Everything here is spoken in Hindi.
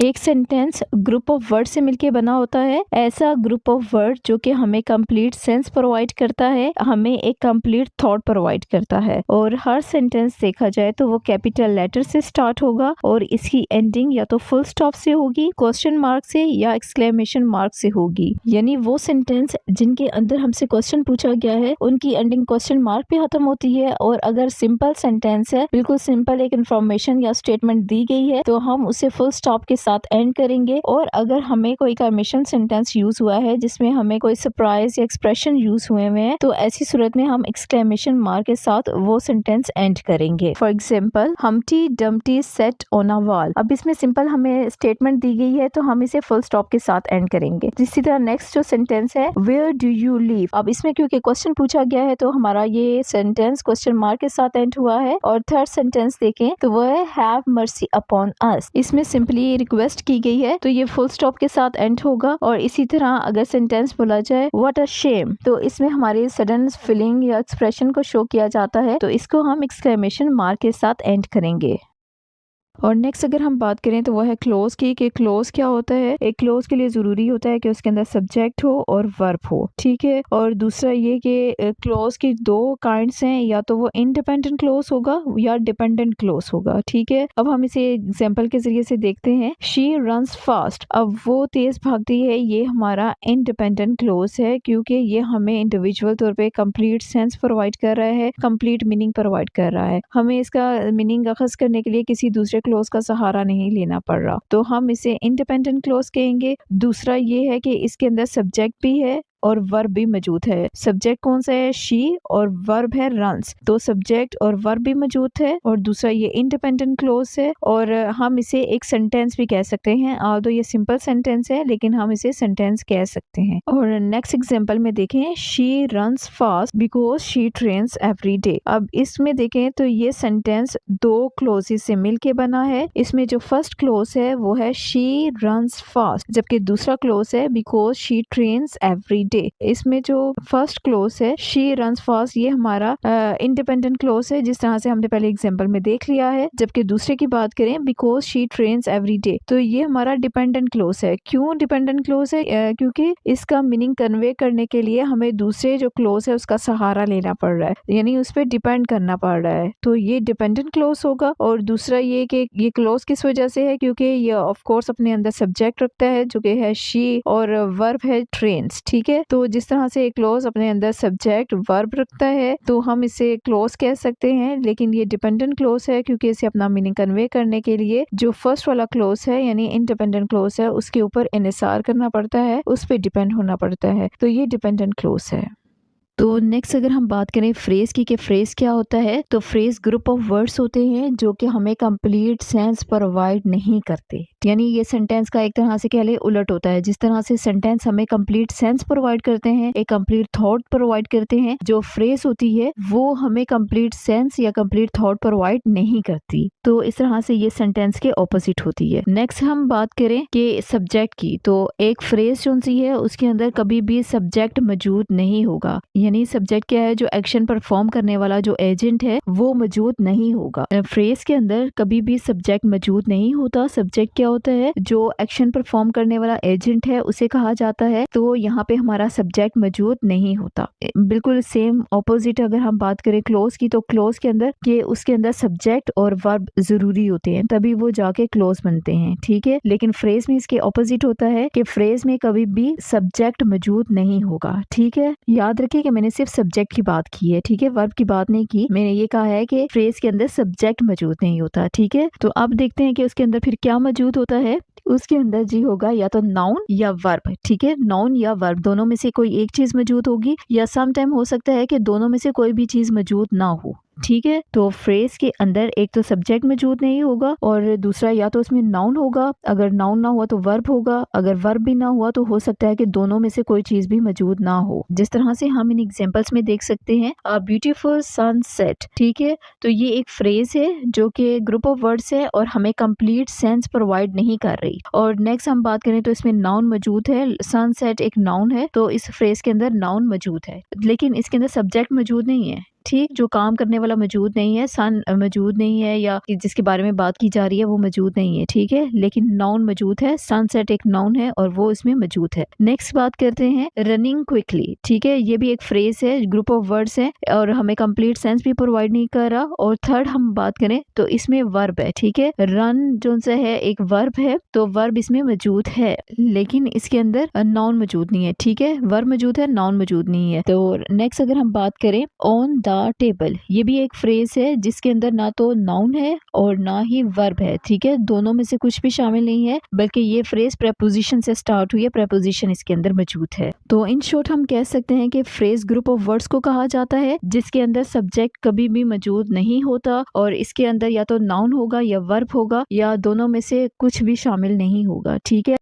एक सेंटेंस ग्रुप ऑफ वर्ड से मिलके बना होता है। ऐसा ग्रुप ऑफ वर्ड जो कि हमें कंप्लीट सेंस प्रोवाइड करता है, हमें एक कंप्लीट थॉट प्रोवाइड करता है। और हर सेंटेंस देखा जाए तो वो कैपिटल लेटर से स्टार्ट होगा और इसकी एंडिंग या तो फुल स्टॉप से होगी, क्वेश्चन मार्क से या एक्सक्लेमेशन मार्क से होगी। यानी वो सेंटेंस जिनके अंदर हमसे क्वेश्चन पूछा गया है उनकी एंडिंग क्वेश्चन मार्क पे खत्म होती है। और अगर सिंपल सेंटेंस है, बिल्कुल सिंपल एक इन्फॉर्मेशन या स्टेटमेंट दी गई है, तो हम उसे फुल स्टॉप के साथ एंड करेंगे। और अगर हमें कोई कमीशन सेंटेंस यूज हुआ है जिसमें हमें कोई सरप्राइज या एक्सप्रेशन यूज हुए हैं, तो ऐसी सूरत में हम एक्सक्लेमेशन मार्क के साथ वो सेंटेंस एंड करेंगे। For example, हमटी Dumpty set on a wall. अब इसमें सिंपल हमें स्टेटमेंट दी गई है तो हम इसे फुल स्टॉप के साथ एंड करेंगे। इसी तरह नेक्स्ट जो सेंटेंस है, वेयर डू यू लिव। अब इसमें क्योंकि क्वेश्चन पूछा गया है तो हमारा ये सेंटेंस क्वेश्चन मार्क के साथ एंड हुआ है। और थर्ड सेंटेंस देखें तो वो है हैव मर्सी अपॉन अस। इसमें सिंपली रिक्वेस्ट की गई है तो ये फुल स्टॉप के साथ एंड होगा। और इसी तरह अगर सेंटेंस बोला जाए व्हाट अ शेम, तो इसमें हमारी सडन फीलिंग या एक्सप्रेशन को शो किया जाता है, तो इसको हम एक्सक्लेमेशन मार्क के साथ एंड करेंगे। और नेक्स्ट अगर हम बात करें तो वो है क्लोज की, कि क्लोज क्या होता है। एक क्लोज के लिए जरूरी होता है कि उसके अंदर सब्जेक्ट हो और वर्ब हो, ठीक है। और दूसरा ये कि क्लोज की दो काइंड्स हैं, या तो वो इंडिपेंडेंट क्लोज होगा या डिपेंडेंट क्लोज होगा, ठीक है। अब हम इसे एग्जाम्पल के जरिए से देखते हैं। शी रन्स फास्ट, अब वो तेज भागती है, ये हमारा इंडिपेंडेंट क्लोज है क्योंकि ये हमें इंडिविजुअल तौर पे कंप्लीट सेंस प्रोवाइड कर रहा है, कंप्लीट मीनिंग प्रोवाइड कर रहा है। हमें इसका मीनिंग अखज़ करने के लिए किसी दूसरे क्लोज का सहारा नहीं लेना पड़ रहा, तो हम इसे इंडिपेंडेंट क्लोज कहेंगे। दूसरा ये है कि इसके अंदर सब्जेक्ट भी है और वर्ब भी मौजूद है। सब्जेक्ट कौन सा है, शी, और वर्ब है रन्स, तो सब्जेक्ट और वर्ब भी मौजूद है। और दूसरा ये इंडिपेंडेंट क्लोज है और हम इसे एक सेंटेंस भी कह सकते हैं। ऑल्दो ये सिंपल सेंटेंस है लेकिन हम इसे सेंटेंस कह सकते हैं। और नेक्स्ट एग्जांपल में देखें, she runs fast because she trains every day. अब इसमें देखें तो ये सेंटेंस दो क्लोजेस से मिलके बना है। इसमें जो फर्स्ट क्लोज है वो है शी रन्स फास्ट, जबकि दूसरा क्लोज है because she trains every day. इसमें जो फर्स्ट क्लोज है शी रन्स फास्ट, ये हमारा इंडिपेंडेंट क्लोज है जिस तरह से हमने पहले एग्जांपल में देख लिया है। जबकि दूसरे की बात करें, because she trains every day, तो ये हमारा डिपेंडेंट क्लोज है। क्यों डिपेंडेंट क्लोज है? क्योंकि इसका मीनिंग कन्वे करने के लिए हमें दूसरे जो क्लोज है उसका सहारा लेना पड़ रहा है, यानी उस पर डिपेंड करना पड़ रहा है, तो ये डिपेंडेंट क्लोज होगा। और दूसरा ये कि ये क्लोज किस वजह से है, क्योंकि ये ऑफ कोर्स अपने अंदर सब्जेक्ट रखता है जो कि है शी और वर्ब है ट्रेन्स, ठीक है। तो जिस तरह से एक क्लोज अपने अंदर सब्जेक्ट वर्ब रखता है तो हम इसे क्लोज कह सकते हैं, लेकिन ये डिपेंडेंट क्लोज है क्योंकि इसे अपना मीनिंग कन्वे करने के लिए जो फर्स्ट वाला क्लोज है यानी इंडिपेंडेंट क्लोज है उसके ऊपर इन्हिसार करना पड़ता है, उस पर डिपेंड होना पड़ता है, तो ये डिपेंडेंट क्लोज है। तो नेक्स्ट अगर हम बात करें फ्रेज की, कि फ्रेज क्या होता है, तो फ्रेज ग्रुप ऑफ वर्ड्स होते हैं जो कि हमें कंप्लीट सेंस प्रोवाइड नहीं करते। यानी ये सेंटेंस का एक तरह से कह ले उलट होता है। जिस तरह से सेंटेंस हमें कंप्लीट सेंस प्रोवाइड करते हैं, एक कंप्लीट थॉट प्रोवाइड करते हैं, जो फ्रेज होती है वो हमें कंप्लीट सेंस या कंप्लीट थॉट प्रोवाइड नहीं करती। तो इस तरह से ये सेंटेंस के ऑपोजिट होती है। नेक्स्ट हम बात करें कि सब्जेक्ट की, तो एक फ्रेज जो सी है उसके अंदर कभी भी सब्जेक्ट मौजूद नहीं होगा। यानी सब्जेक्ट क्या है, जो एक्शन परफॉर्म करने वाला जो एजेंट है वो मौजूद नहीं होगा। फ्रेज के अंदर कभी भी सब्जेक्ट मौजूद नहीं होता। सब्जेक्ट क्या होता है, जो एक्शन परफॉर्म करने वाला एजेंट है उसे कहा जाता है। तो यहाँ पे हमारा सब्जेक्ट मौजूद नहीं होता। बिल्कुल सेम ऑपोजिट अगर हम बात करें क्लोज की, तो क्लोज के अंदर के उसके अंदर सब्जेक्ट और वर्ब जरूरी होते हैं तभी वो जाके क्लोज बनते हैं, ठीक है। लेकिन फ्रेज में इसके ऑपोजिट होता है कि फ्रेज में कभी भी सब्जेक्ट मौजूद नहीं होगा, ठीक है। याद रखिए कि मैंने सिर्फ सब्जेक्ट की बात की है, ठीक है, वर्ब की बात नहीं की। मैंने ये कहा है कि फ्रेज के अंदर सब्जेक्ट मौजूद नहीं होता, ठीक है। तो अब देखते हैं कि उसके अंदर फिर क्या मौजूद होता है। उसके अंदर जी होगा या तो नाउन या वर्ब, ठीक है। नाउन या वर्ब दोनों में से कोई एक चीज मौजूद होगी, या सम टाइम हो सकता है कि दोनों में से कोई भी चीज मौजूद ना हो, ठीक है। तो फ्रेज के अंदर एक तो सब्जेक्ट मौजूद नहीं होगा और दूसरा या तो उसमें नाउन होगा, अगर नाउन ना हुआ तो वर्ब होगा, अगर वर्ब भी ना हुआ तो हो सकता है कि दोनों में से कोई चीज भी मौजूद ना हो। जिस तरह से हम इन एग्जांपल्स में देख सकते हैं, अ ब्यूटीफुल सनसेट, ठीक है। तो ये एक फ्रेज है जो कि ग्रुप ऑफ वर्ड्स है और हमें कंप्लीट सेंस प्रोवाइड नहीं कर रही। और नेक्स्ट हम बात करें तो इसमें नाउन मौजूद है, सनसेट एक नाउन है, तो इस फ्रेज के अंदर नाउन मौजूद है, लेकिन इसके अंदर सब्जेक्ट मौजूद नहीं है। ठीक, जो काम करने वाला मौजूद नहीं है, सन मौजूद नहीं है या जिसके बारे में बात की जा रही है वो मौजूद नहीं है, ठीक है? लेकिन नाउन मौजूद है, सनसेट एक नाउन है और वो इसमें मौजूद है। नेक्स्ट बात करते हैं रनिंग क्विकली, ठीक है? ये भी एक फ्रेज है, ग्रुप ऑफ वर्ड्स है और हमें कंप्लीट सेंस भी प्रोवाइड नहीं कर रहा। और थर्ड हम बात करें तो इसमें वर्ब है, ठीक है? रन जो सा है एक वर्ब है, तो वर्ब इसमें मौजूद है, लेकिन इसके अंदर नाउन मौजूद नहीं है, ठीक है? वर्ब मौजूद है, नाउन मौजूद नहीं है। तो नेक्स्ट अगर हम बात करें ऑन द टेबल, ये भी एक फ्रेज है जिसके अंदर ना तो नाउन है और ना ही वर्ब है, ठीक है? दोनों में से कुछ भी शामिल नहीं है, बल्कि ये फ्रेज प्रेपोजिशन से स्टार्ट हुई है, प्रेपोजिशन इसके अंदर मौजूद है। तो इन शॉर्ट हम कह सकते हैं कि फ्रेज ग्रुप ऑफ वर्ड्स को कहा जाता है जिसके अंदर सब्जेक्ट कभी भी मौजूद नहीं होता और इसके अंदर या तो नाउन होगा या वर्ब होगा या दोनों में से कुछ भी शामिल नहीं होगा, ठीक है?